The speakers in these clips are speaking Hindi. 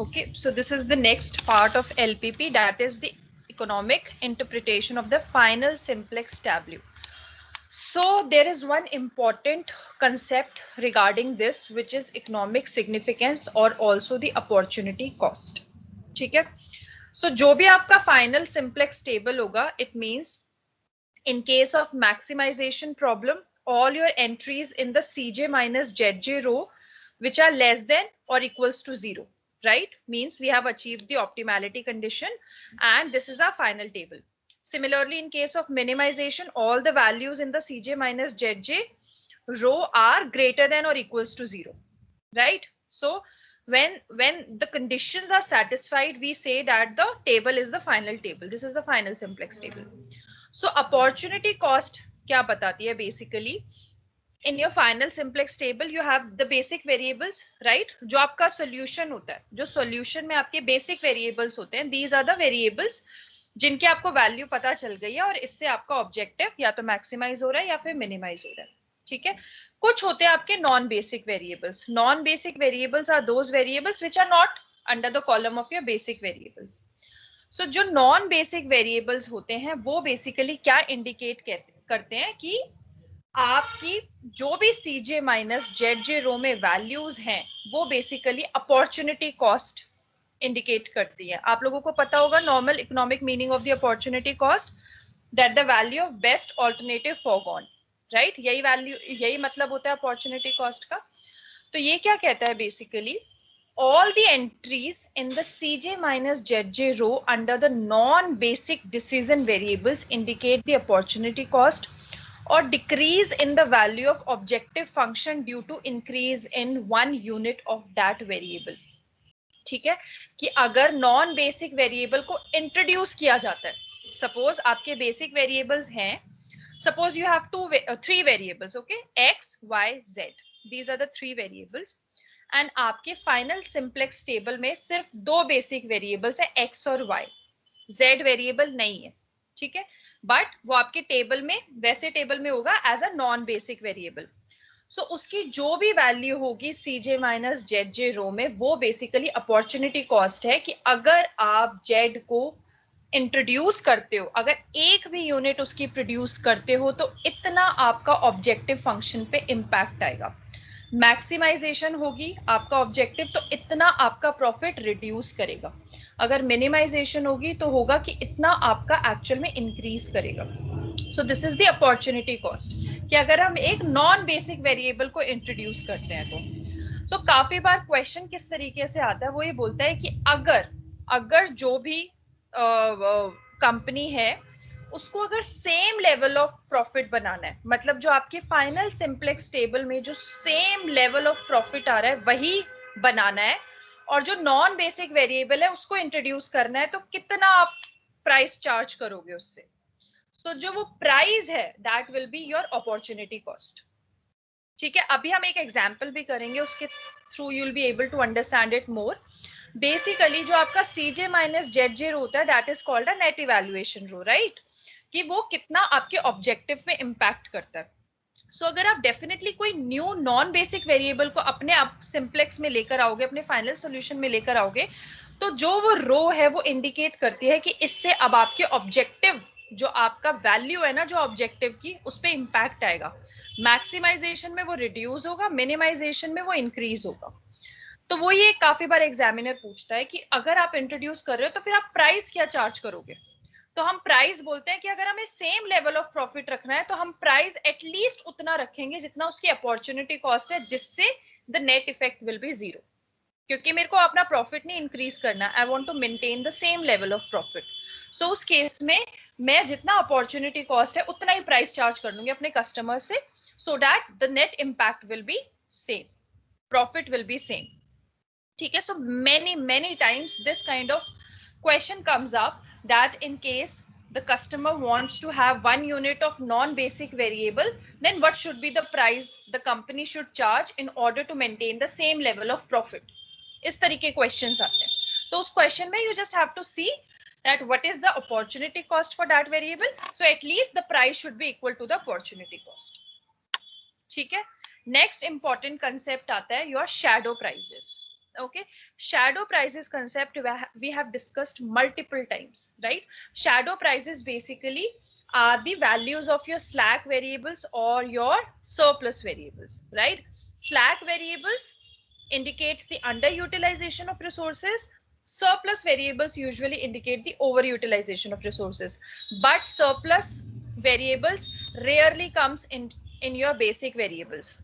Okay, so this is the next part of LPP, that is the economic interpretation of the final simplex tableau. So there is one important concept regarding this, which is economic significance or also the opportunity cost. ठीक है? So जो भी आपका final simplex table होगा, it means in case of maximization problem, all your entries in the Cj minus Zj row, which are less than or equals to 0, right? Means we have achieved the optimality condition and this is our final table. Similarly, in case of minimization, all the values in the Cj minus Zj row are greater than or equals to 0, right? So when the conditions are satisfied, we say that the table is the final table. This is the final simplex table. So opportunity cost क्या बताती है basically? In your final simplex table you have the basic variables, right? जो आपका solution होता है, जो solution में आपके basic variables होते हैं, these are the variables जिनके आपको वैल्यू पता चल गई है और इससे आपका ऑब्जेक्टिव या तो मैक्सिमाइज हो रहा है या फिर मिनिमाइज हो रहा है. ठीक है. कुछ होते हैं आपके non basic variables. Non basic variables are those variables which are not under the column of your basic variables. So जो नॉन बेसिक वेरिएबल्स होते हैं वो बेसिकली क्या इंडिकेट करते हैं कि आपकी जो भी Cj माइनस Zj रो में वैल्यूज हैं वो बेसिकली अपॉर्चुनिटी कॉस्ट इंडिकेट करती है. आप लोगों को पता होगा normal economic meaning of the opportunity cost, that the value of best alternative foregone, right? यही वैल्यू, यही मतलब होता है अपॉर्चुनिटी कॉस्ट का. तो ये क्या कहता है basically, all the entries in the Cj minus Zj row under the non-basic decision variables indicate the opportunity cost or decrease in the value of objective function due to increase in 1 unit of that variable. ठीक है, कि अगर नॉन बेसिक वेरिएबल को इंट्रोड्यूस किया जाता है, सपोज आपके बेसिक वेरिएबल्स हैं, suppose you have three variables, okay, x y z, these are the three variables, and आपके फाइनल सिंप्लेक्स टेबल में सिर्फ दो बेसिक वेरिएबल्स है, x और y, z वेरिएबल नहीं है. ठीक है, बट वो आपके टेबल में, वैसे टेबल में होगा as a non basic variable. So उसकी जो भी वैल्यू होगी Cj माइनस Zj रो में, वो बेसिकली अपॉर्चुनिटी कॉस्ट है कि अगर आप Z को इंट्रोड्यूस करते हो, अगर एक भी यूनिट उसकी प्रोड्यूस करते हो, तो इतना आपका ऑब्जेक्टिव फंक्शन पे इम्पैक्ट आएगा. मैक्सिमाइजेशन होगी आपका ऑब्जेक्टिव, तो इतना आपका प्रॉफिट रिड्यूस करेगा. अगर मिनिमाइजेशन होगी तो होगा कि इतना आपका एक्चुअल में इंक्रीज करेगा. So this is the opportunity cost, कि अगर हम एक नॉन बेसिक वेरिएबल को इंट्रोड्यूस करते हैं तो. सो काफी बार क्वेश्चन किस तरीके से आता है, वो ये बोलता है कि अगर जो भी कंपनी है उसको अगर सेम लेवल ऑफ प्रॉफिट बनाना है, मतलब जो आपके फाइनल सिंप्लेक्स टेबल में जो सेम लेवल ऑफ प्रॉफिट आ रहा है वही बनाना है, और जो नॉन बेसिक वेरिएबल है उसको इंट्रोड्यूस करना है, तो कितना आप प्राइस चार्ज करोगे उससे. सो जो वो प्राइस है that will be your opportunity cost. ठीक है, अभी हम एक एग्जांपल भी करेंगे, उसके through you will be able to understand it more. Basically जो आपका Cj माइनस Zj रो होता है that is called a net evaluation row, right? कि वो कितना आपके ऑब्जेक्टिव में इंपैक्ट करता है. सो अगर आप डेफिनेटली कोई न्यू नॉन बेसिक वेरिएबल को अपने आप सिंप्लेक्स में लेकर आओगे, अपने फाइनल सॉल्यूशन में लेकर आओगे, तो जो वो रो है वो इंडिकेट करती है कि इससे अब आपके ऑब्जेक्टिव, जो आपका वैल्यू है ना जो ऑब्जेक्टिव की, उस पर इंपैक्ट आएगा. मैक्सिमाइजेशन में वो रिड्यूस होगा, मिनिमाइजेशन में वो इंक्रीज होगा. तो वो ये काफी बार एग्जामिनर पूछता है कि अगर आप इंट्रोड्यूस कर रहे हो तो फिर आप प्राइस क्या चार्ज करोगे. तो हम प्राइस बोलते हैं कि अगर हमें सेम लेवल ऑफ प्रॉफिट रखना है तो हम प्राइस एटलीस्ट उतना रखेंगे जितना उसकी अपॉर्चुनिटी कॉस्ट है, जिससे the net effect will be zero. क्योंकि मेरे को अपना प्रॉफिट नहीं इंक्रीज करना, I want to maintain the same level of profit. So उस केस में मैं जितना अपॉर्चुनिटी कॉस्ट है उतना ही प्राइस चार्ज कर लूंगी अपने कस्टमर से, so that the net impact will be same, profit will be same. ठीक है, सो many times this kind of question comes up, that in case the customer wants to have 1 unit of non-basic variable, then what should be the price the company should charge in order to maintain the same level of profit. इस तरीके questions आते हैं. तो उस question में you just have to see that what is the opportunity cost for that variable, so at least the price should be equal to the opportunity cost. ठीक है, next important concept आता है your shadow prices. Okay, shadow prices concept we have discussed multiple times, right? Shadow prices basically are the values of your slack variables or your surplus variables, right? Slack variables indicates the underutilization of resources. Surplus variables usually indicate the overutilization of resources, but surplus variables rarely comes in your basic variables.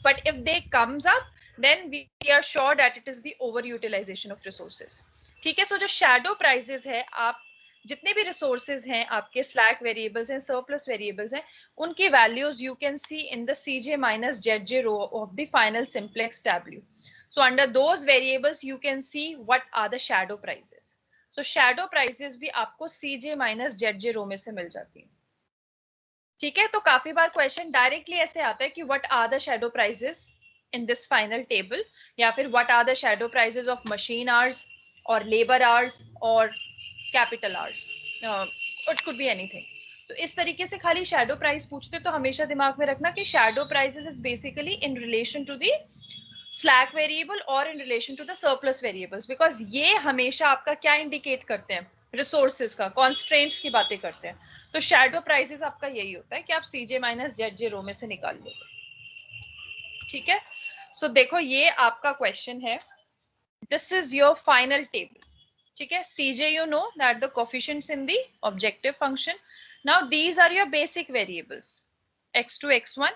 But if they comes up, then we are sure that it is the overutilization of resources. ठीक है, सो जो shadow prices है, आप जितने भी resources हैं आपके slack variables हैं, surplus variables हैं, उनकी values you can see in the CJ minus ZJ row of the final simplex W. So under those variables you can see what are the shadow prices. So shadow prices भी आपको CJ minus ZJ row में से मिल जाती है. ठीक है, तो काफी बार क्वेश्चन डायरेक्टली ऐसे आता है कि what are the shadow prices in this final table, या फिर what are the shadow prices of machine hours और लेबर आवर्स और capital hours, it could be anything. तो इस तरीके से खाली शैडो प्राइस पूछते तो हमेशा दिमाग में रखना कि shadow prices is basically in relation to the slack variable और in relation to the surplus variables, because ये हमेशा आपका क्या इंडिकेट करते हैं, रिसोर्सेज का, कॉन्स्ट्रेंट्स की बातें करते हैं. तो शैडो प्राइसेस आपका यही होता है कि आप सीजे माइनस जेड जे रो में से निकाल लोगे. ठीक है, सो देखो ये आपका क्वेश्चन है, this is your final table. ठीक है, CJ you know that the coefficients in the objective function. Now these are your basic variables x2 x1.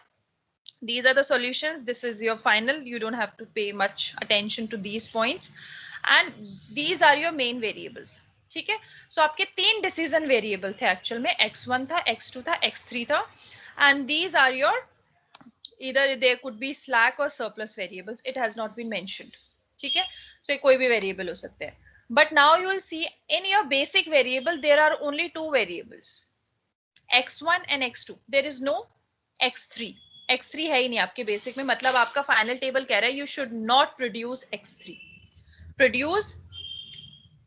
These are the solutions. This is your final. You don't have to pay much attention to these points. And these are your main variables. ठीक है, सो आपके तीन डिसीजन वेरिएबल थे एक्चुअल में, x1 था, x2 था, x3 था. And these are your either there could be slack or surplus variables. It has not been mentioned. ठीक है, so कोई भी वेरिएबल हो सकते हैं. But now you will see in your basic variable there are only two variables, x1 and x2. There is no x3. x3 है ही नहीं आपके बेसिक में, मतलब आपका फाइनल टेबल कह रहा है you should not produce x3. Produce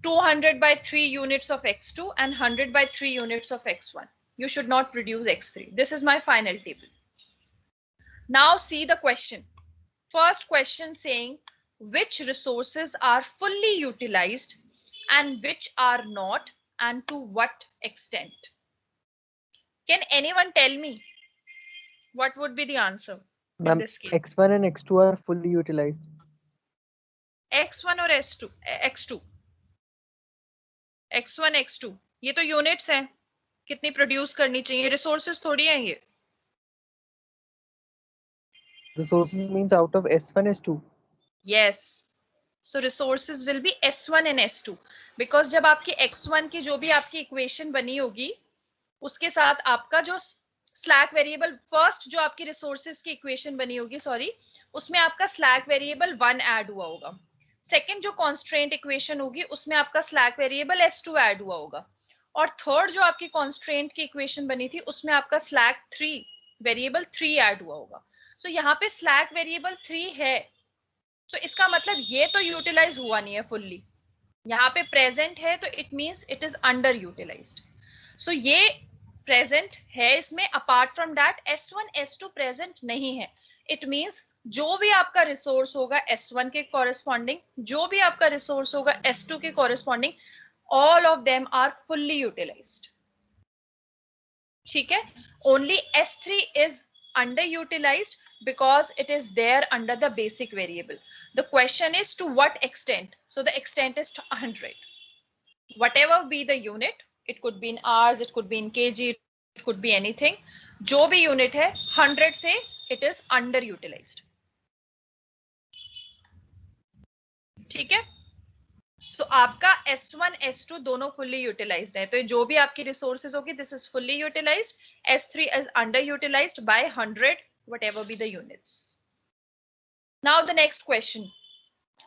200 by 3 units of x2 and 100 by 3 units of x1. You should not produce x3. This is my final table. Now see the question. First question saying which resources are fully utilized and which are not, and to what extent. Can anyone tell me what would be the answer in this case? x1 and x2 are fully utilized. x1 और x2, x1 x2 ये तो यूनिट्स हैं, कितनी प्रोड्यूस करनी चाहिए, रिसोर्सेज थोड़ी हैं ये. Resources means out of S1 S2. Yes, so resources will be S1 and S2, because जब आपकी x1 की जो भी आपकी इक्वेशन बनी होगी उसके साथ आपका जो स्लैक वेरिएबल, फर्स्ट जो आपकी रिसोर्सेज की इक्वेशन बनी होगी, सॉरी, उसमें आपका स्लैक वेरिएबल 1 ऐड हुआ होगा. सेकंड जो कॉन्स्ट्रेंट इक्वेशन होगी उसमें आपका स्लैक वेरिएबल S2 ऐड हुआ होगा. और थर्ड जो आपकी कॉन्स्ट्रेंट की इक्वेशन बनी थी उसमें आपका स्लैक 3 वेरिएबल 3 ऐड हुआ होगा. तो यहाँ पे स्लैक वेरिएबल 3 है, तो इसका मतलब ये तो यूटिलाइज हुआ नहीं है फुल्ली, यहाँ पे प्रेजेंट है, तो it means it is underutilised. So ये प्रेजेंट है इसमें, apart from that S1 S2 present नहीं है. इट मींस जो भी आपका रिसोर्स होगा S1 के कॉरेस्पॉन्डिंग, जो भी आपका रिसोर्स होगा S2 के corresponding, all of them are fully utilised. ठीक है, only S3 is underutilized because it is there under the basic variable. The question is to what extent. So the extent is 100. Whatever be the unit, it could be in hours, it could be in kg, it could be anything. जो भी unit है 100 से it is underutilized. ठीक है, so आपका S1 S2 दोनों fully utilized है, तो जो भी आपकी resources होगी this is fully utilized. S3 is underutilized by 100, whatever be the units. Now the next question,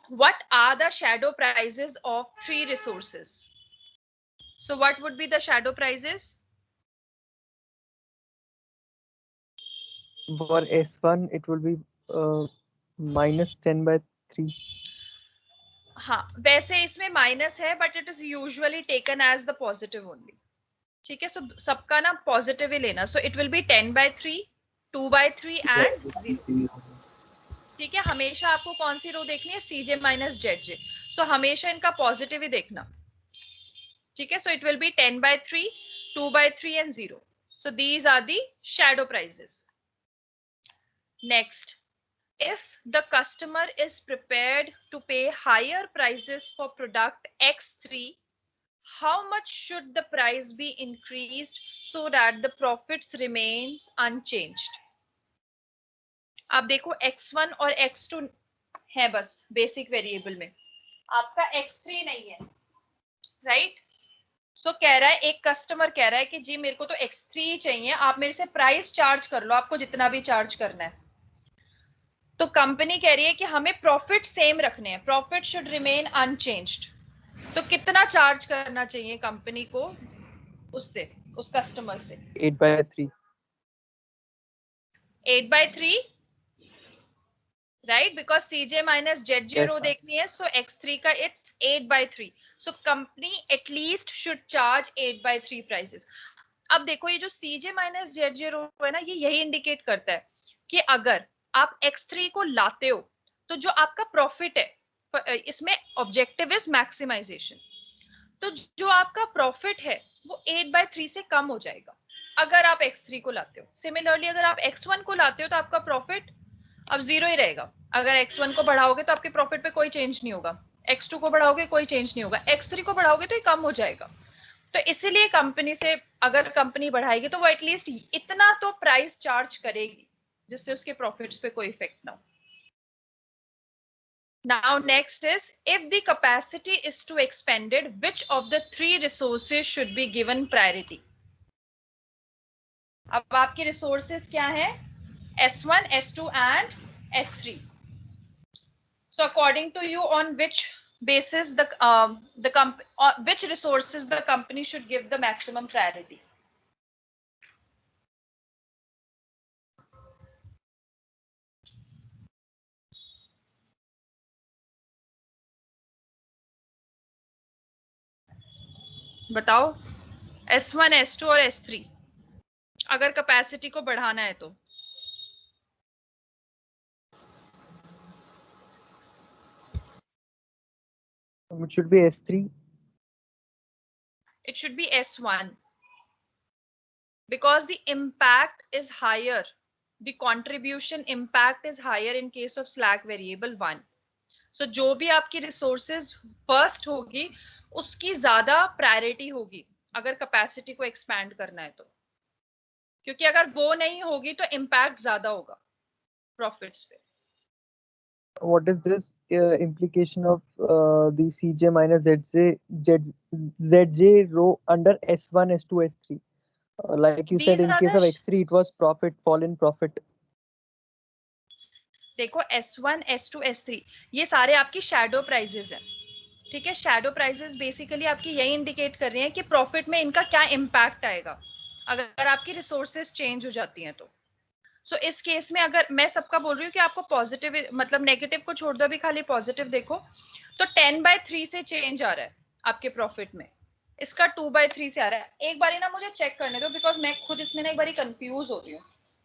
what are the shadow prices of 3 resources? So what would be the shadow prices? For S1 it will be minus 10 by 3. हाँ, वैसे इसमें माइनस है, but it is usually taken as the positive only. ठीक है, सो सबका ना पॉजिटिव ही लेना. So it will be 10 by 3, 2 by 3 and 0. ठीक है, हमेशा आपको कौन सी रो देखनी है, सीजे माइनस जेड जे, सो हमेशा इनका पॉजिटिव ही देखना, ठीक है। So it will be 10/3, 2/3 and 0. So these are the shadow prices. Next, if the customer is prepared to pay higher prices for product X3, how much should the price be increased so that the profits remains unchanged? आप देखो X1 और X2 है बस बेसिक वेरिएबल में, आपका X3 नहीं है, राइट? सो कह रहा है, एक कस्टमर कह रहा है कि जी मेरे को तो X3 ही चाहिए, आप मेरे से प्राइस चार्ज कर लो, आपको जितना भी चार्ज करना है। तो कंपनी कह रही है कि हमें प्रॉफिट सेम रखने हैं, प्रॉफिट शुड रिमेन अनचेंज्ड। तो कितना चार्ज करना चाहिए कंपनी को उससे, उस कस्टमर से? 8/3. 8/3, right? Because CJ minus Z J Yes, row ma'am. देखनी है, सो X3 का it's 8/3. So company at least should charge 8/3 prices. अब देखो, ये जो सीजे माइनस जेड जे रो है ना, ये यही इंडिकेट करता है कि अगर आप X3 को लाते हो तो जो आपका प्रॉफिट है, इसमें ऑब्जेक्टिव इज मैक्सिमाइजेशन, तो जो आपका प्रॉफिट है वो 8/3 से कम हो जाएगा अगर आप X3 को लाते हो। सिमिलरली अगर आप X1 को लाते हो तो आपका प्रॉफिट अब 0 ही रहेगा। अगर X1 को बढ़ाओगे तो आपके प्रॉफिट पे कोई चेंज नहीं होगा, X2 को बढ़ाओगे कोई चेंज नहीं होगा, X3 को बढ़ाओगे तो ये कम हो जाएगा। तो इसीलिए कंपनी से, अगर कंपनी बढ़ाएगी तो वो एटलीस्ट इतना तो प्राइस चार्ज करेगी जिससे उसके प्रॉफिट्स पे कोई इफेक्ट ना हो। Now next is, if the capacity is to expanded, which of the three resources should be given priority? अब आपके रिसोर्सेज क्या है? S1, S2 and S3. So according to you, on which basis which resources the company should give the maximum priority? बताओ, S1, S2 और S3, अगर कैपेसिटी को बढ़ाना है तो? It should be S3. It should be S1 because the impact is higher, the contribution impact is higher in case of slack variable 1. So जो भी आपकी रिसोर्सेज फर्स्ट होगी उसकी ज्यादा प्रायोरिटी होगी अगर कैपेसिटी को एक्सपैंड करना है तो, क्योंकि अगर वो नहीं होगी तो इम्पैक्ट ज्यादा होगा प्रॉफिट्स पे। What is this implication of the CJ minus ZJ row under S1, S2, S3? Like you said, These in are case the, of X3, it was profit, fall in profit. देखो S1, S2, S3 ये सारे आपकी शैडो प्राइजेस हैं, ठीक है। शैडो प्राइजेस बेसिकली आपकी यही इंडिकेट कर रही हैं कि प्रॉफिट में इनका क्या इम्पैक्ट आएगा अगर आपकी रिसोर्सेज चेंज हो जाती हैं तो। सो इस केस में अगर मैं सबका बोल रही हूँ कि आपको पॉजिटिव, मतलब नेगेटिव को छोड़ दो, अभी खाली पॉजिटिव देखो, तो 10/3 से चेंज आ रहा है आपके प्रॉफिट में, इसका 2/3 से आ रहा है। एक बारी ना मुझे चेक करने दो, बिकॉज मैं खुद इसमें ना एक बारी कंफ्यूज हो रही हूँ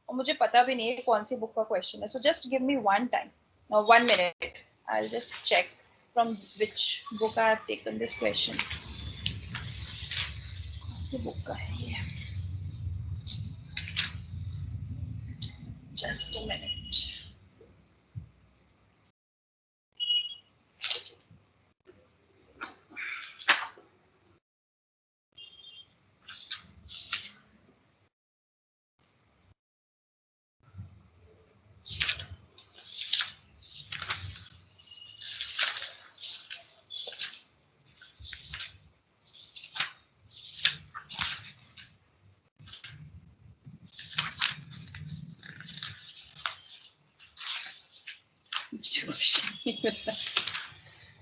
और मुझे पता भी नहीं है कौन सी बुक का क्वेश्चन है। So just give me 1 minute, I will just check from which book I have taken this question. कौन सी बुक का है ये? Just a minute.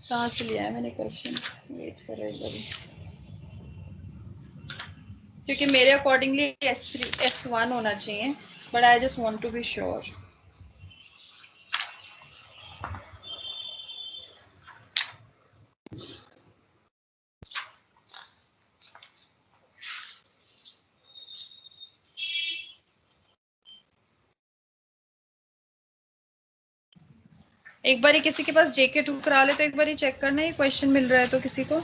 कहाँ से लिया है मैंने क्वेश्चन? वेट करो एक बारी, क्योंकि मेरे अकॉर्डिंगली S3 S1 होना चाहिए, but I just want to be sure. एक बार किसी के पास जेके 2 करा ले तो एक बार चेक करना, ये क्वेश्चन मिल रहा है तो किसी को।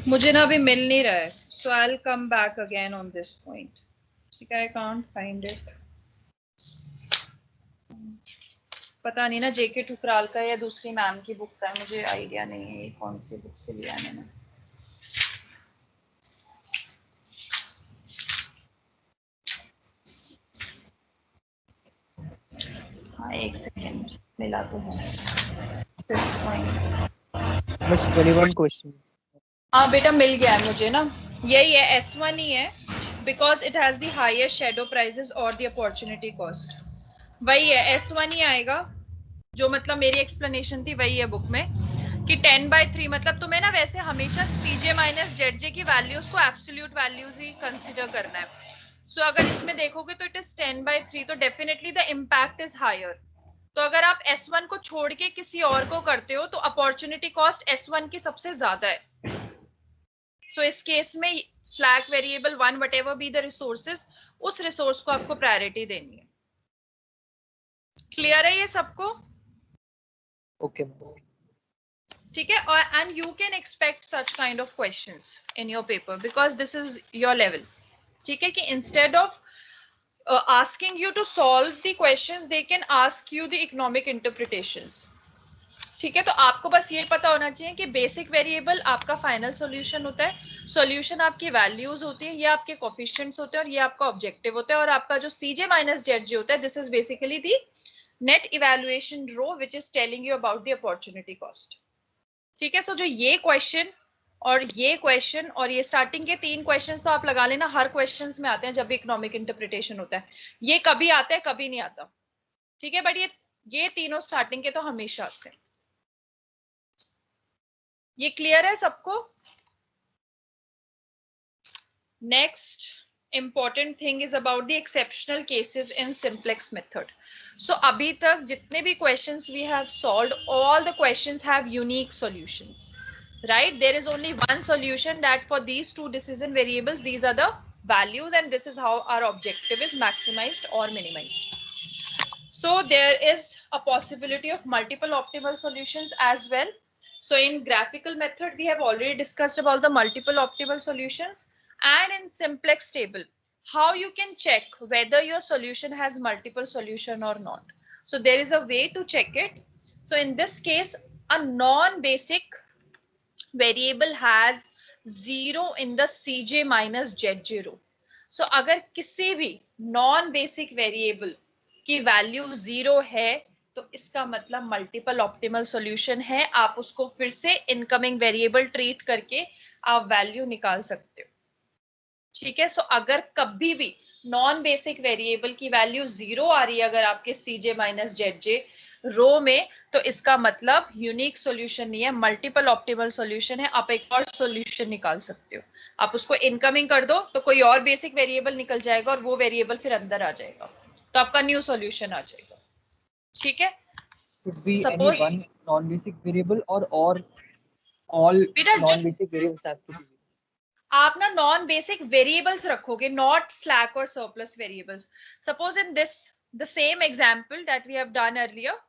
मुझे ना अभी मिल नहीं रहा है, so I will come back again on this point. ठीक है, आई कांट फाइंड इट। पता नहीं ना जेके ठुकराल का या दूसरी मैम की बुक का है, मुझे आइडिया नहीं है ये कौन सी बुक से लिया है मैंने। हाँ एक सेकेंड, मिला तो है। 21 क्वेश्चन। हाँ बेटा मिल गया है मुझे ना, यही है S1 ही है, because it has the highest shadow prices और द अपॉर्चुनिटी कॉस्ट। वही है, S1 ही आएगा, जो मतलब मेरी एक्सप्लेनेशन थी वही है बुक में कि 10/3 मतलब तुम्हें ना वैसे हमेशा CJ माइनस ZJ की वैल्यूज को एब्सोल्यूट वैल्यूज ही कंसिडर करना है। सो अगर इसमें देखोगे तो इट इज 10/3, तो definitely the impact is higher. तो अगर आप S1 को छोड़ के किसी और को करते हो तो अपॉर्चुनिटी कॉस्ट S1 की सबसे ज्यादा है। सो इस केस में slack variable 1 what ever be the resources, उस रिसोर्स को आपको प्रायोरिटी देनी है। क्लियर है ये सबको? ओके। ठीक है, और and you can expect such kind of questions in your paper because this is your level. ठीक है, कि instead of asking you to solve the questions they can ask you the economic interpretations। ठीक है, तो आपको बस ये पता होना चाहिए कि बेसिक वेरिएबल आपका फाइनल सॉल्यूशन होता है, सॉल्यूशन आपकी वैल्यूज होती है, ये आपके कोफिशिएंट्स होते हैं और ये आपका ऑब्जेक्टिव होता है, और आपका जो CJ माइनस ZJ होता है this is basically the net evaluation row which is telling you about the opportunity cost. ठीक है, सो जो ये क्वेश्चन और ये स्टार्टिंग के 3 क्वेश्चंस तो आप लगा लेना, हर क्वेश्चंस में आते हैं जब भी इकोनॉमिक इंटरप्रिटेशन होता है। ये कभी आता है कभी नहीं आता। ठीक है, बट ये तीनों स्टार्टिंग के तो हमेशा आते हैं। ये क्लियर है सबको? Next important thing is about the exceptional cases in simplex method. So अभी तक जितने भी questions we have solved, all the questions have unique solutions, right? There is only one solution that for these two decision variables these are the values, and this is how our objective is maximized or minimized. So there is a possibility of multiple optimal solutions as well. So in graphical method we have already discussed about the multiple optimal solutions, and in simplex table how you can check whether your solution has multiple solution or not. So there is a way to check it. So in this case a non-basic variable has 0 in the CJ minus ZJ रो। सो अगर किसी भी नॉन बेसिक वेरिएबल की वैल्यू 0 है तो इसका मतलब मल्टीपल ऑप्टिमल सॉल्यूशन है, आप उसको फिर से इनकमिंग वेरिएबल ट्रीट करके आप वैल्यू निकाल सकते हो। ठीक है, सो अगर कभी भी नॉन बेसिक वेरिएबल की वैल्यू 0 आ रही है अगर आपके CJ माइनस ZJ रो में, तो इसका मतलब यूनिक सॉल्यूशन नहीं है, मल्टीपल ऑप्टिमल सॉल्यूशन है। आप एक और सॉल्यूशन निकाल सकते हो, आप उसको इनकमिंग कर दो तो कोई और बेसिक वेरिएबल निकल जाएगा और वो वेरिएबल फिर अंदर आ जाएगा, तो आपका न्यू सॉल्यूशन आ जाएगा। ठीक है, Could be any suppose one non-basic variable or all non-basic variables have to be. आप ना नॉन बेसिक वेरिएबल्स रखोगे, नॉट स्लैक और surplus variables. Suppose in this the same example that we have done earlier,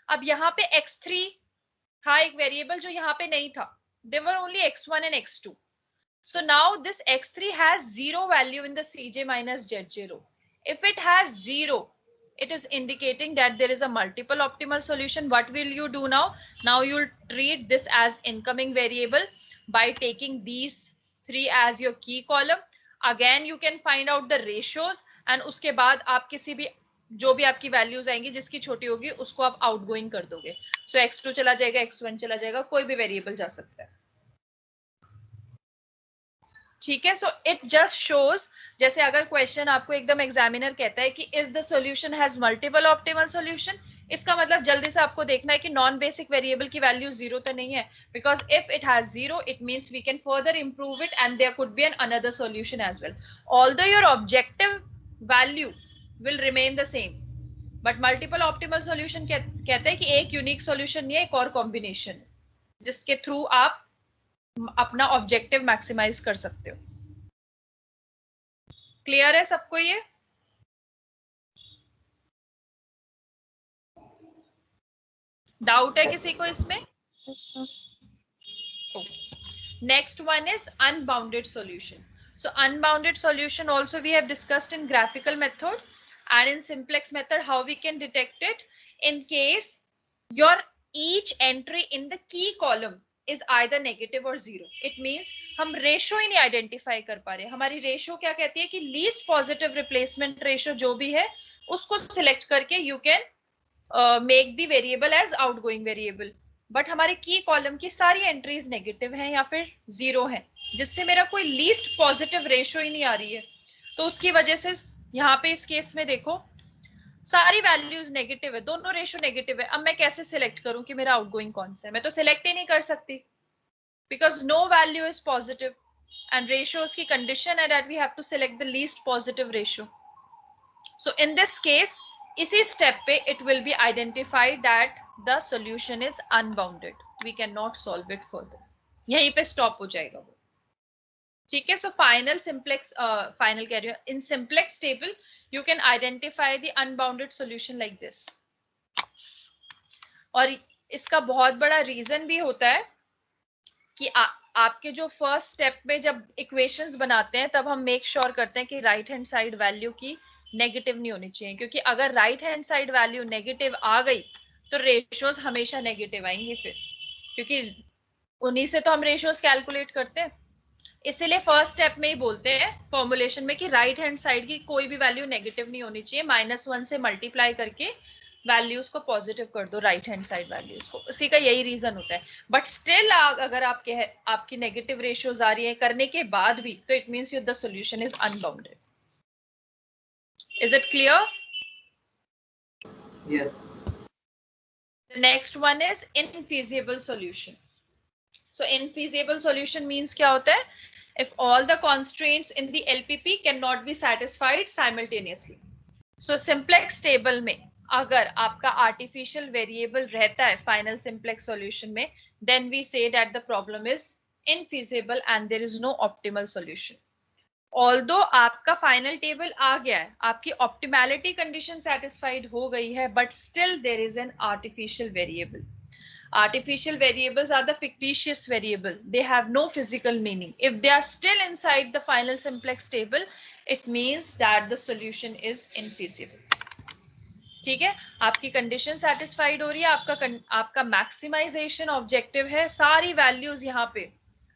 अब यहाँ पे x3 था एक वेरिएबल जो यहाँ पे नहीं था, there were only x1 and x2. So now this x3 has 0 value in the CJ minus ZJ row. If it has 0, it is indicating that there is a multiple optimal solution. What will you do now? Now you'll treat this as incoming variable, by taking these three as your key column. Again you can find out the ratios and उसके बाद आप किसी भी जो भी आपकी वैल्यूज आएंगी जिसकी छोटी होगी उसको आप आउटगोइंग कर दोगे. सो x2 चला जाएगा, x1 चला जाएगा, कोई भी वेरिएबल जा सकता है. ठीक है. सो इट जस्ट शोज, जैसे अगर क्वेश्चन आपको एकदम एग्जामिनर कहता है कि is the solution has multiple optimal solution, इसका मतलब जल्दी से आपको देखना है कि नॉन बेसिक वेरिएबल की वैल्यू जीरो तो नहीं है. Because if it has zero it means we can further improve it and there could be an another solution as well. Although your objective value will remain the same, but multiple optimal solution कहते हैं कि एक यूनिक सॉल्यूशन नहीं है, एक और कॉम्बिनेशन जिसके थ्रू आप अपना ऑब्जेक्टिव मैक्सिमाइज कर सकते हो. क्लियर है सबको ये? डाउट है किसी को इसमें? Next one is unbounded solution. So unbounded solution also we have discussed in graphical method and in simplex method how we can detect it in case your each entry in the key column is either negative or zero. It means हम रेशो ही नहीं आइडेंटिफाई कर पा रहे. हमारी रेशो क्या कहती है कि लीस्ट पॉजिटिव रिप्लेसमेंट रेशो जो भी है उसको सिलेक्ट करके you can make the variable as outgoing variable. But हमारे की कॉलम की सारी एंट्रीज नेगेटिव हैं या फिर जीरो हैं, जिससे मेरा कोई लीस्ट पॉजिटिव रेशो ही नहीं आ रही है. तो उसकी वजह से यहाँ पे इस केस में देखो सारी वैल्यूज नेगेटिव है, दोनों रेशो नेगेटिव है. अब मैं कैसे सिलेक्ट करूं कि मेरा आउटगोइंग कौन सा है? मैं तो सिलेक्ट ही नहीं कर सकती because no value is positive and ratios की कंडीशन है that we have to select the least positive ratio. So in this case इसी स्टेप पे it will be identified that the solution is unbounded, we can not solve it further. यहीं पे स्टॉप हो जाएगा वो. ठीक है. सो फाइनल सिंप्लेक्स फाइनल कह रही हूं, in simplex table you can identify the unbounded solution like this. और इसका बहुत बड़ा रीजन भी होता है कि आपके जो फर्स्ट स्टेप में जब इक्वेशंस बनाते हैं तब हम मेक श्योर करते हैं कि राइट हैंड साइड वैल्यू की नेगेटिव नहीं होनी चाहिए, क्योंकि अगर right hand side value negative आ गई तो रेशियोज हमेशा नेगेटिव आएंगे फिर, क्योंकि उन्हीं से तो हम रेशियोज कैलकुलेट करते हैं. इसीलिए फर्स्ट स्टेप में ही बोलते हैं फॉर्मुलेशन में कि राइट हैंड साइड की कोई भी वैल्यू नेगेटिव नहीं होनी चाहिए, -1 से मल्टीप्लाई करके वैल्यूज को पॉजिटिव कर दो राइट हैंड साइड वैल्यूज को. उसी का यही रीजन होता है. बट स्टिल अगर आपकी नेगेटिव रेशियोज आ रही है करने के बाद भी, तो it means the solution is unbounded. Is it clear? Yes. The next one is infeasible solution. So infeasible solution means क्या होता है? If all the constraints in the LPP cannot be satisfied simultaneously. So simplex table में अगर आपका artificial variable रहता है final simplex solution में, then we say that the problem is infeasible and there is no optimal solution. Although आपका फाइनल टेबल आ गया है, आपकी ऑप्टिमैलिटी कंडीशन सेटिस्फाइड हो गई है, but still there is an artificial variable. Artificial variables are the fictitious variable. They have no physical meaning. If they are still inside the final simplex table, it means that the solution is infeasible. ठीक है. आपकी कंडीशन सेटिस्फाइड हो रही है, आपका मैक्सिमाइजेशन ऑब्जेक्टिव है, सारी वैल्यूज यहाँ पे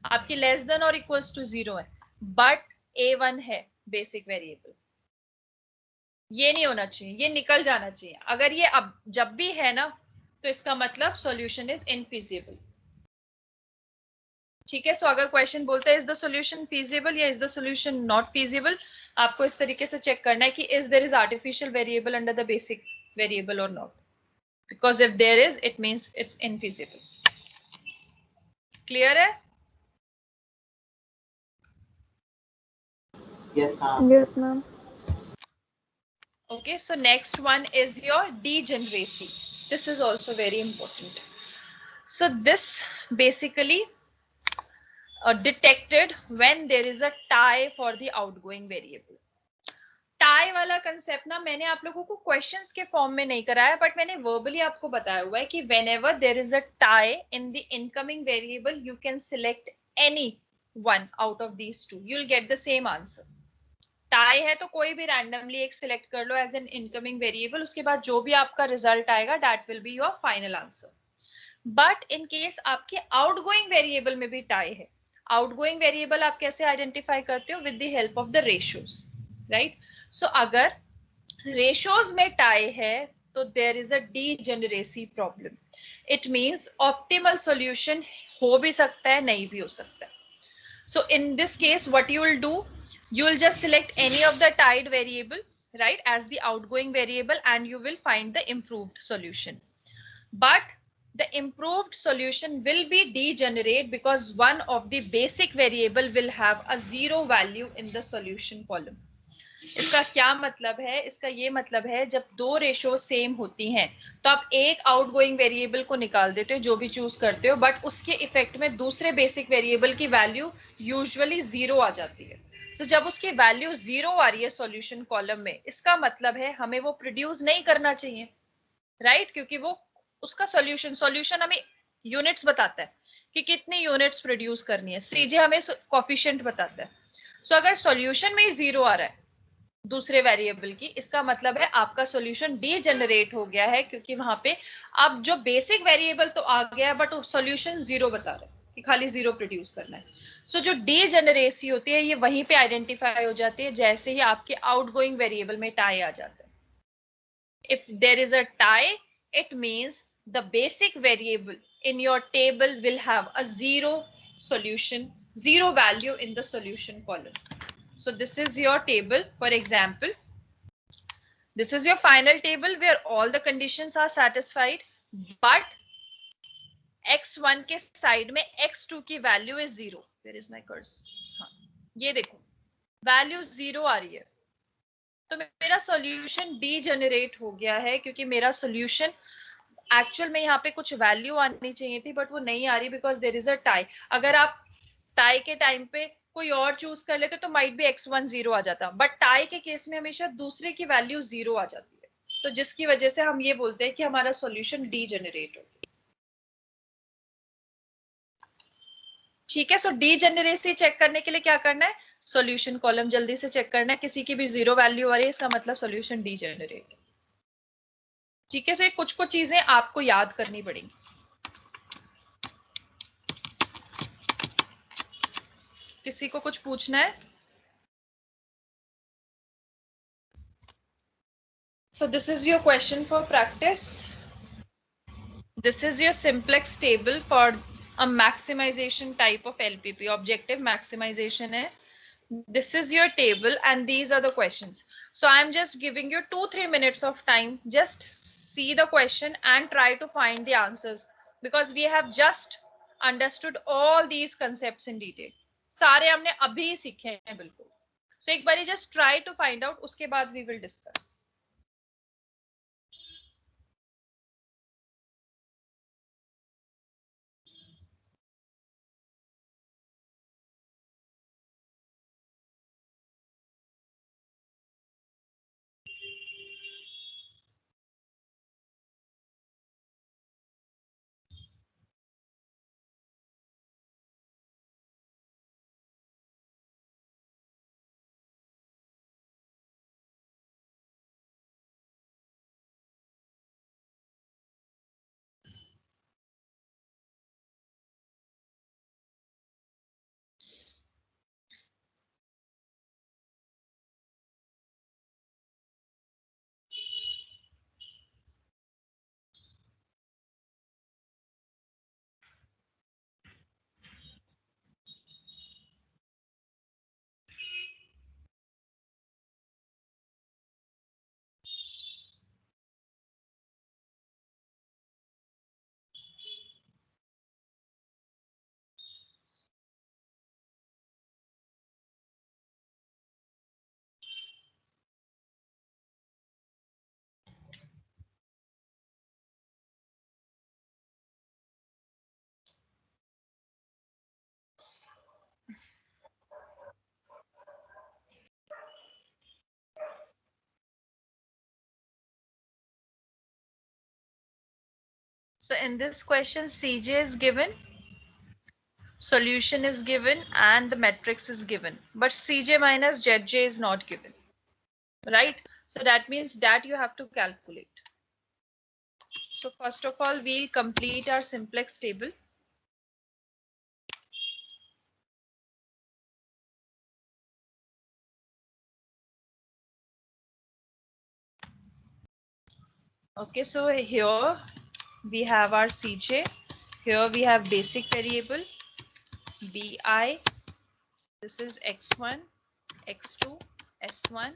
आपकी लेस देन और इक्वल्स टू 0 है, बट A1 है बेसिक वेरिएबल. ये नहीं होना चाहिए, ये निकल जाना चाहिए. अगर ये अब जब भी है ना तो इसका मतलब सॉल्यूशन इज इनफीजिबल. ठीक है. सो अगर क्वेश्चन बोलता है इज द सॉल्यूशन फीजिबल या is the solution not feasible, आपको इस तरीके से चेक करना है कि is there is artificial variable under the basic variable और not. Because if there is it means it's infeasible. Clear है? Yes, ma'am. Yes, ma'am. Okay, so next one is your degeneracy. This is also very important. So this basically detected when there is a tie for the outgoing variable. Tie वाला कंसेप्ट ना मैंने आप लोगों को क्वेश्चंस के फॉर्म में नहीं कराया, बट मैंने वर्बली आपको बताया हुआ है कि whenever there is a tie in the incoming variable, you can select any one out of these two. You'll get the same answer. Tie है तो कोई भी रैंडमली एक सिलेक्ट कर लो एज एन इनकमिंग वेरिएबल, उसके बाद जो भी आपका रिजल्ट आएगा that will be your final answer. But in case आपके आउटगोइंग वेरिएबल में भी टाई है आउटगोइंग वेरिएबल आप कैसे आइडेंटिफाई करते हो? With the help of the ratios, right? So अगर रेशियोज में टाई है तो there is a degeneracy problem. It means optimal solution हो भी सकता है, नहीं भी हो सकता है. So in this case, what you will do, you will just select any of the tied variable, right, as the outgoing variable, and you will find the improved solution. But the improved solution will be degenerate because one of the basic variable will have a zero value in the solution column. इसका क्या मतलब है? इसका ये मतलब है जब दो रेशो सेम होती हैं तो आप एक आउटगोइंग वेरिएबल को निकाल देते हो जो भी चूज करते हो, बट उसके इफेक्ट में दूसरे बेसिक वेरिएबल की वैल्यू यूजुअली जीरो आ जाती है. तो जब उसकी वैल्यू जीरो आ रही है सॉल्यूशन कॉलम में, इसका मतलब है हमें वो प्रोड्यूस नहीं करना चाहिए, राइट? क्योंकि वो उसका सॉल्यूशन हमें यूनिट्स बताता है कि कितनी यूनिट्स प्रोड्यूस करनी है, सीजे हमें कोफिशिएंट बताता है. सो अगर सॉल्यूशन में जीरो आ रहा है दूसरे वेरिएबल की, इसका मतलब है आपका सॉल्यूशन डीजेनरेट हो गया है, क्योंकि वहां पे अब जो बेसिक वेरिएबल तो आ गया है बट सॉल्यूशन जीरो बता रहा है कि खाली जीरो प्रोड्यूस करना है. सो जो डीजेनरेसी होती है ये वहीं पे आइडेंटिफाई हो जाती है जैसे ही आपके आउटगोइंग वेरिएबल में टाई आ जाता है. If there is a tie, it means the basic variable in your table will have a zero value in the solution column. So this is your table. For example, this is your final table where all the conditions are satisfied, but x1 के साइड में x2 की value is zero. Where is my cursor? हाँ, ये देखो वैल्यू जीरो आ रही है तो मेरा सॉल्यूशन डीजेनरेट हो गया है, क्योंकि मेरा सॉल्यूशन एक्चुअल में यहाँ पे कुछ वैल्यू आनी चाहिए थी बट वो नहीं आ रही because there is a tie. अगर आप टाई के टाइम पे कोई और चूज कर लेते तो माइट भी x1 जीरो आ जाता, बट टाई के केस में हमेशा दूसरे की वैल्यू जीरो आ जाती है, तो जिसकी वजह से हम ये बोलते हैं कि हमारा सॉल्यूशन डीजेनरेट हो. ठीक है. सो डीजेनरेसी चेक करने के लिए क्या करना है? सॉल्यूशन कॉलम जल्दी से चेक करना है. किसी की भी जीरो वैल्यू आ रही है इसका मतलब सॉल्यूशन डीजेनरेट. ठीक है. सो ये कुछ कुछ चीजें आपको याद करनी पड़ेंगी. किसी को कुछ पूछना है? So this is your question for practice. This is your simplex table for a maximization type of LPP. Objective maximization hai. This is your table and these are the questions. So I am just giving you 2-3 minutes of time. Just see the question and try to find the answers because we have just understood all these concepts in detail. सारे हमने अभी सीखे हैं बिल्कुल. So एक बारी just try to find out. उसके बाद we will discuss. So in this question, CJ is given, solution is given, and the matrix is given. But CJ minus ZJ is not given, right? So that means that you have to calculate. So first of all, we'll complete our simplex table. Okay, so here we have our Cj. Here we have basic variable bi. This is x1, x2, s1,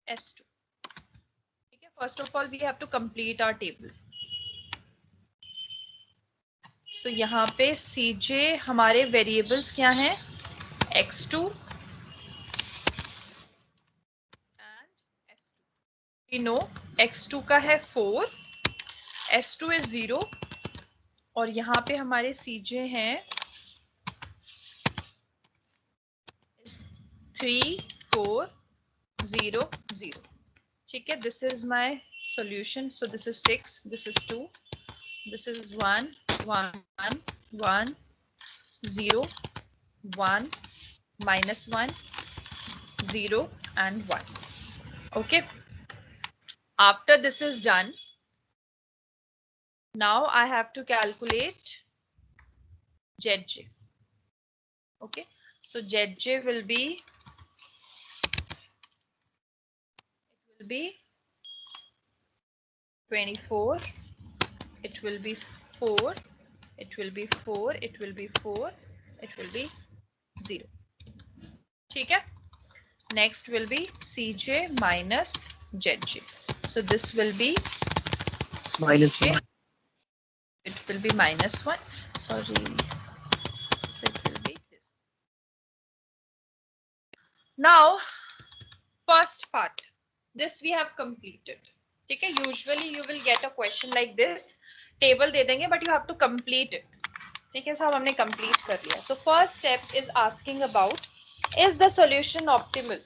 s2. Okay, first of all we have to complete our table. So यहाँ पे Cj हमारे variables क्या हैं? x2 and s2. We know x2 का है 4, s2 is 0 और यहाँ पे हमारे Cj हैं 3, 4, 0, 0. ठीक है, this is my solution. So this is 6, this is 2, this is 1, 1, 1, 0, 1, -1, 0 and 1. Okay. After this is done, now I have to calculate Zj. Okay. So Zj will be 24, it will be 4, it will be 4, it will be 4, it will be 0. ठीक है. Next will be Cj minus Zj. So this will be -1. It will be -1. Sorry. So it will be this. Now, first part. This we have completed. ठीक है. Usually you will get a question like this. Table दे देंगे, but you have to complete it. ठीक है. So हमने complete कर लिया. So first step is asking about, is the solution optimal?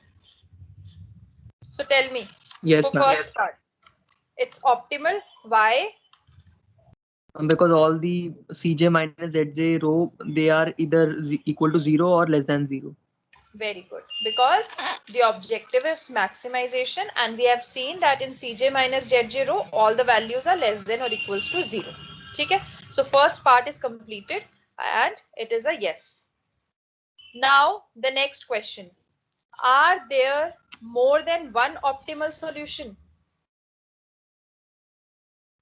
So tell me. Yes, For ma'am. first part, it's optimal. Why? Because all the Cj minus Zj row, they are either equal to 0 or less than 0. Very good. Because the objective is maximization, and we have seen that in Cj minus Zj row, all the values are less than or equals to 0. ठीक है? So first part is completed and it is a yes. Now the next question. Are there more than one optimal solution?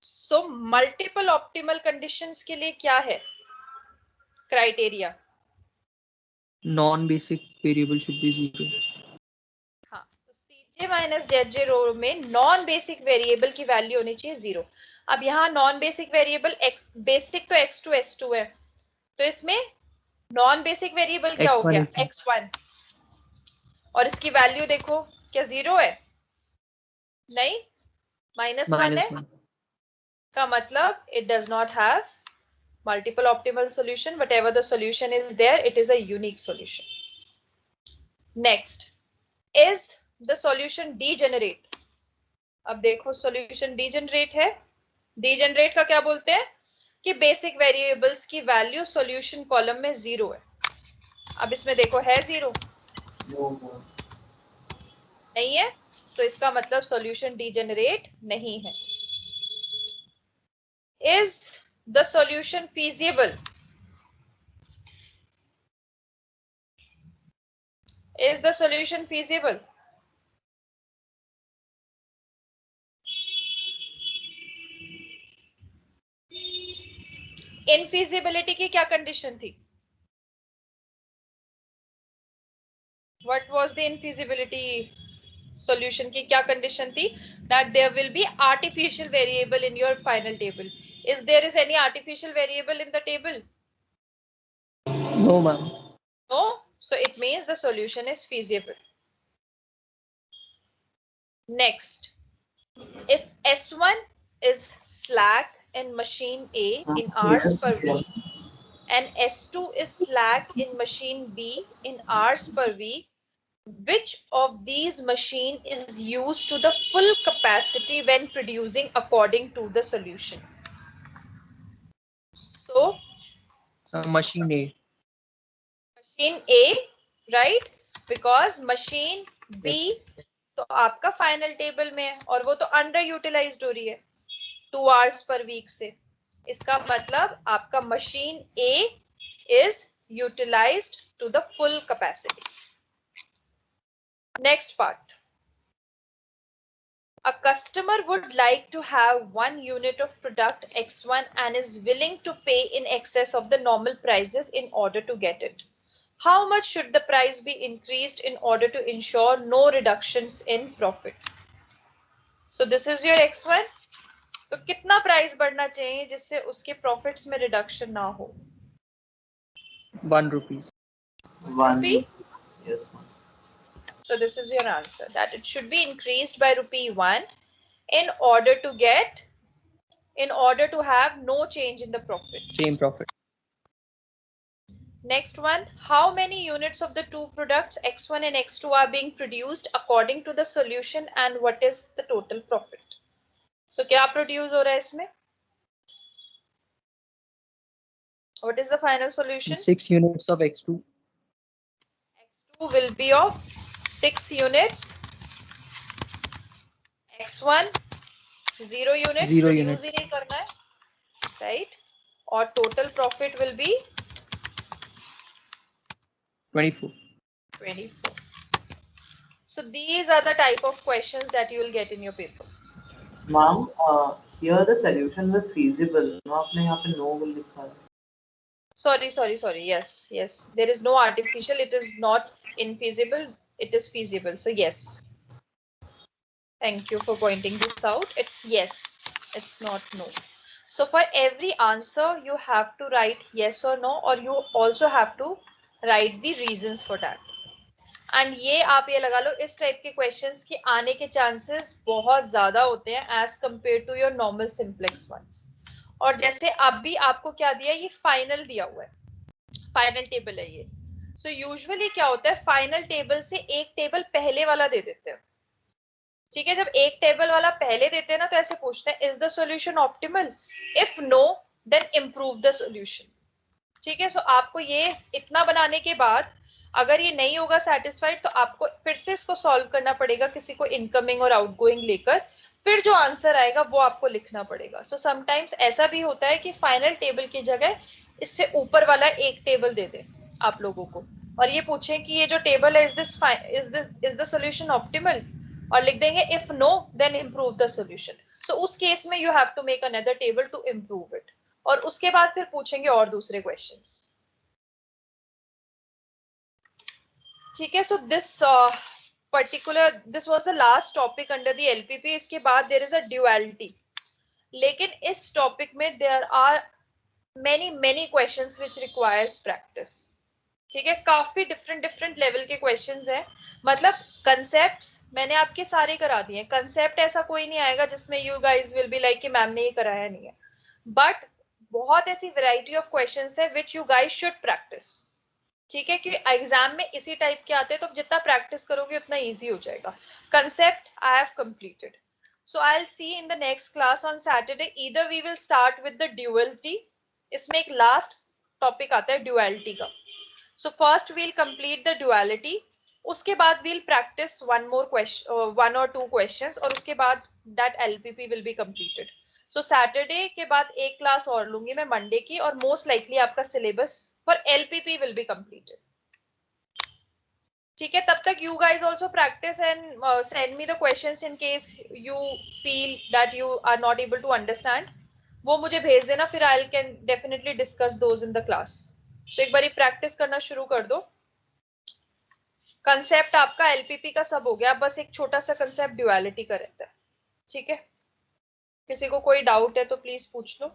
So multiple optimal conditions के लिए क्या है? Criteria. Non-basic variable should be 0. हाँ, तो Cj माइनस Zj रो में नॉन बेसिक वेरिएबल की वैल्यू होनी चाहिए 0. अब यहाँ नॉन बेसिक वेरिएबल बेसिक तो x2 s2 है, तो इसमें नॉन बेसिक वेरिएबल क्या हो x1 गया? is x1. और इसकी वैल्यू देखो, क्या 0 है? नहीं, -1 है. -1. का मतलब it does not have multiple optimal solution. Whatever the solution is there, it is a unique solution. Next, is the solution degenerate? अब देखो solution degenerate है. Degenerate का क्या बोलते हैं? कि बेसिक वेरिएबल्स की वैल्यू सॉल्यूशन कॉलम में 0 है. अब इसमें देखो है 0? नहीं है, तो इसका मतलब सॉल्यूशन डीजेनरेट नहीं है. Is the solution feasible? Is the solution feasible? इनफीजिबिलिटी की क्या कंडीशन थी? What was the infeasibility solution की क्या कंडीशन थी? That there will be artificial variable in your final table. Is there is any artificial variable in the table? No, ma'am. No, so it means the solution is feasible. Next, if S1 is slack in machine A in hours per week and S2 is slack in machine B in hours per week, which of these machine is used to the full capacity when producing according to the solution? So Machine A. machine A, right? Because machine B तो आपका फाइनल टेबल में है और वो तो अंडर यूटिलाइज्ड हो रही है 2 आवर्स पर वीक से. इसका मतलब आपका machine A is utilised to the full capacity. Next part. A customer would like to have 1 unit of product X1 and is willing to pay in excess of the normal prices in order to get it. How much should the price be increased in order to ensure no reductions in profit? So this is your X1. तो कितना प्राइस बढ़ना चाहिए जिससे उसके प्रॉफिट्स में रिडक्शन ना हो? 1 rupees. 1 Rupee? Yes. So this is your answer, that it should be increased by ₹1 in order to have no change in the profit. Same profit. Next one, how many units of the two products X1 and X2 are being produced according to the solution and what is the total profit? So क्या produce हो रहा है इसमें? What is the final solution? 6 units of X2. X2 will be of 6 units. X1 0 units. 0 produce units. ही नहीं करना है, right? और total profit will be 24. 24. So these are the type of questions that you will get in your paper. Ma'am, here the solution was feasible. No, आपने यहाँ पे no will लिखा है. Sorry. Yes. There is no artificial. It is not infeasible. It is feasible. So yes. Thank you for pointing this out. It's yes. It's not no. So for every answer, you have to write yes or no, or you also have to write the reasons for that. And ये आप ये लगा लो, इस टाइप के क्वेश्चंस के आने के चांसेस बहुत ज्यादा होते हैं as compare to your normal simplex ones. और जैसे अब भी आपको क्या दिया, ये फाइनल दिया हुआ है, फाइनल टेबल है ये. सो यूजुअली क्या होता है, फाइनल टेबल से एक टेबल पहले वाला दे देते हैं. ठीक है, जब एक टेबल वाला पहले देते हैं ना, तो ऐसे पूछते हैं is the solution optimal, if no then improve the solution. ठीक है, सो आपको ये इतना बनाने के बाद अगर ये नहीं होगा सेटिस्फाइड, तो आपको फिर से इसको सॉल्व करना पड़ेगा किसी को इनकमिंग और आउटगोइंग लेकर, फिर जो आंसर आएगा वो आपको लिखना पड़ेगा. सो समटाइम्स ऐसा भी होता है कि फाइनल टेबल की जगह इससे ऊपर वाला एक टेबल दे दे आप लोगों को, और ये पूछें कि ये जो टेबल है इज द सॉल्यूशन ऑप्टिमल, और लिख देंगे if no then improve the solution. So उस केस में you have to make another table to improve it, और उसके बाद फिर पूछेंगे और दूसरे क्वेश्चंस. ठीक है, so this this was the last topic under the LPP. इसके बाद there is a duality. लेकिन इस टॉपिक में there are many questions which requires practice. ठीक है, काफी different लेवल के questions हैं. मतलब concepts मैंने आपके सारे करा दिए हैं. concept ऐसा कोई नहीं आएगा जिसमें you guys will be like कि मैम ने ये कराया नहीं है. But बहुत ऐसी variety of questions है which you guys should practice. ठीक है, क्योंकि एग्जाम में इसी टाइप के आते हैं, तो जितना प्रैक्टिस करोगे उतना इजी हो जाएगा. Concept I have completed. So I will see in the next class on Saturday. Either we will start with the duality. इसमें एक लास्ट टॉपिक आता है ड्यूअलिटी का. So first we'll complete the duality, उसके बाद वील प्रैक्टिस वन और टू क्वेश्चंस, और उसके बाद that LPP will be completed. So Saturday के बाद एक क्लास और लूंगी मैं मंडे की, और मोस्ट लाइकली आपका syllabus for LPP will be completed. ठीक है, तब तक you guys also practice and send me the questions in case you feel that you are not able to understand. वो मुझे भेज देना, फिर I can definitely discuss those in the class. So एक बारी प्रैक्टिस करना शुरू कर दो. कंसेप्ट आपका एलपीपी का सब हो गया, बस एक छोटा सा कंसेप्ट ड्यूअलिटी का रहता है. ठीक है, किसी को कोई डाउट है तो प्लीज पूछ लो.